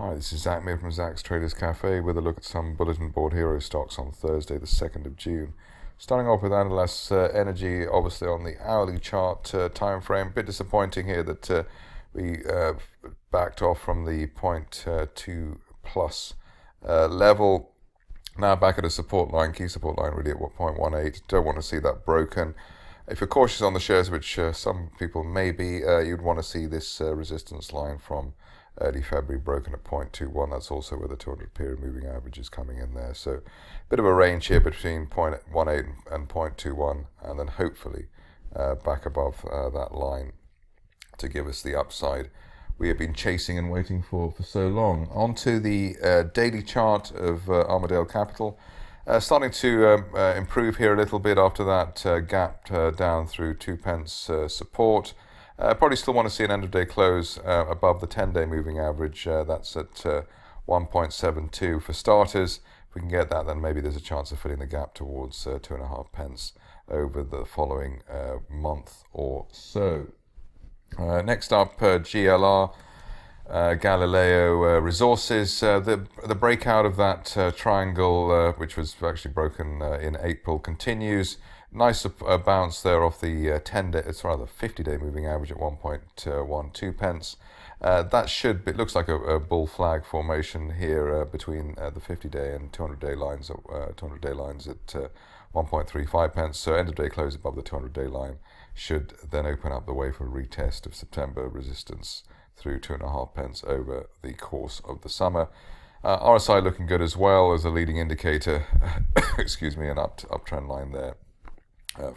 Hi, this is Zach Mir from Zach's Traders Cafe with a look at some bulletin board hero stocks on Thursday, the 2nd of June. Starting off with Analysts Energy, obviously on the hourly chart time frame. Bit disappointing here that we backed off from the 0.2 plus level. Now back at a support line, key support line really at 0.18. Don't want to see that broken. If you're cautious on the shares, which some people may be, you'd want to see this resistance line from early February broken at 0.21. That's also where the 200 period moving average is coming in there. So a bit of a range here between 0.18 and 0.21, and then hopefully back above that line to give us the upside we have been chasing and waiting for so long. Onto the daily chart of Armadale Capital. Starting to improve here a little bit after that gap down through 2 pence support. Probably still want to see an end of day close above the 10-day moving average. That's at 1.72 for starters. If we can get that, then maybe there's a chance of filling the gap towards 2.5 pence over the following month or so. Next up, GLR. Galileo Resources, the breakout of that triangle, which was actually broken in April, continues. Nice bounce there off the 10-day, it's rather 50-day moving average at 1.12 pence. That should be, it looks like a bull flag formation here between the 50-day and 200-day lines, 200-day lines at 1.35 pence. So end of day close above the 200-day line should then open up the way for a retest of September resistance through 2.5 pence over the course of the summer. RSI looking good as well as a leading indicator. Excuse me, an uptrend line there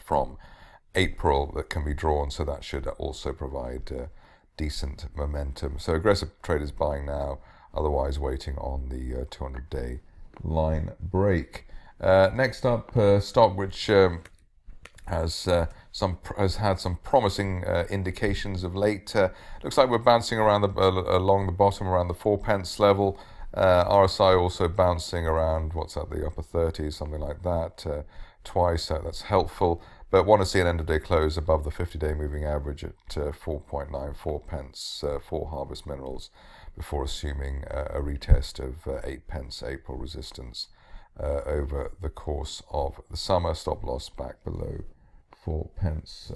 from April that can be drawn, so that should also provide decent momentum. So aggressive traders buying now, otherwise waiting on the 200-day line break. Next up, stock which has had some promising indications of late. Looks like we're bouncing around along the bottom around the 4 pence level. RSI also bouncing around what's at the upper 30s, something like that, twice. That's helpful. But want to see an end of day close above the 50-day moving average at 4.94 pence for Harvest Minerals before assuming a retest of 8 pence April resistance over the course of the summer. Stop loss back below 4 pence,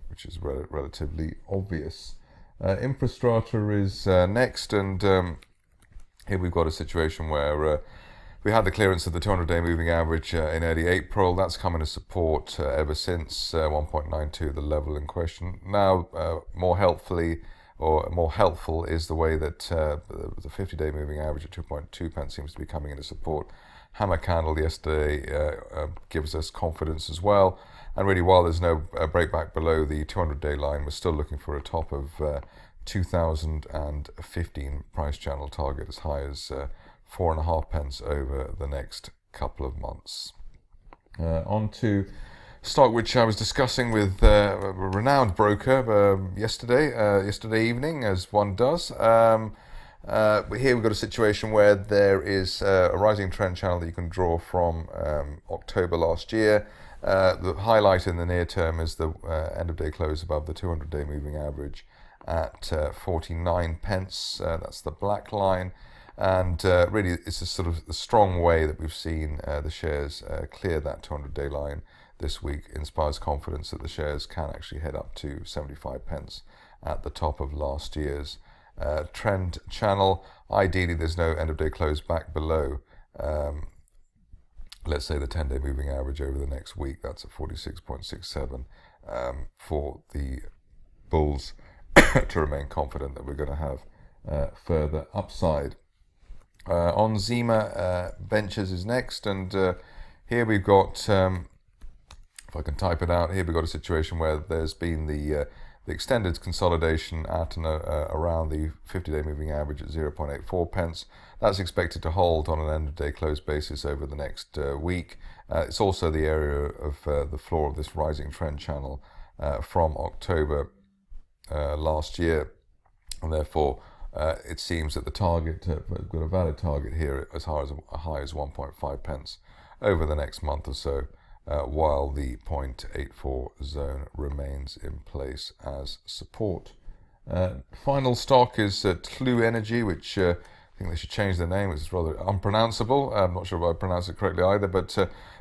which is relatively obvious. Infrastructure is next, and here we've got a situation where we had the clearance of the 200-day moving average in early April. That's come into support ever since 1.92, the level in question. Now, more helpful is the way that the 50-day moving average at 2.2 pence seems to be coming into support. Hammer candle yesterday gives us confidence as well. And really, while there's no breakback below the 200-day line, we're still looking for a top of 2015 price channel target as high as 4.5 pence over the next couple of months. On to stock which I was discussing with a renowned broker yesterday evening, as one does. Here we've got a situation where there is a rising trend channel that you can draw from October last year. The highlight in the near term is the end of day close above the 200-day moving average at 49 pence. That's the black line. And really, it's a sort of a strong way that we've seen the shares clear that 200-day line this week. Inspires confidence that the shares can actually head up to 75 pence at the top of last year's trend channel. Ideally, there's no end of day close back below let's say the 10-day moving average over the next week. That's at 46.67 for the bulls to remain confident that we're going to have further upside. On Zima, Ventures is next, and here we've got, if I can type it out, here we've got a situation where there's been the extended consolidation at and around the 50-day moving average at 0.84 pence. That's expected to hold on an end-of-day close basis over the next week. It's also the area of the floor of this rising trend channel from October last year, and therefore it seems that the target, we've got a valid target here as high as 1.5 pence over the next month or so, while the 0.84 zone remains in place as support. Final stock is Tlu Energy, which I think they should change their name. It's rather unpronounceable. I'm not sure if I pronounced it correctly either. But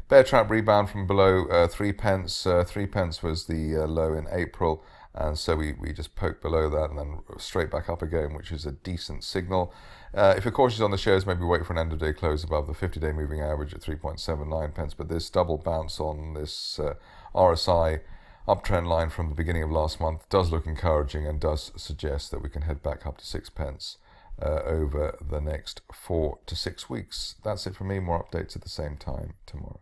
bear trap rebound from below 3 pence. 3 pence was the low in April. And so we just poked below that and then straight back up again, which is a decent signal. If you're cautious on the shares, maybe wait for an end of day close above the 50-day moving average at 3.79 pence. But this double bounce on this RSI uptrend line from the beginning of last month does look encouraging and does suggest that we can head back up to 6 pence over the next 4 to 6 weeks. That's it for me. More updates at the same time tomorrow.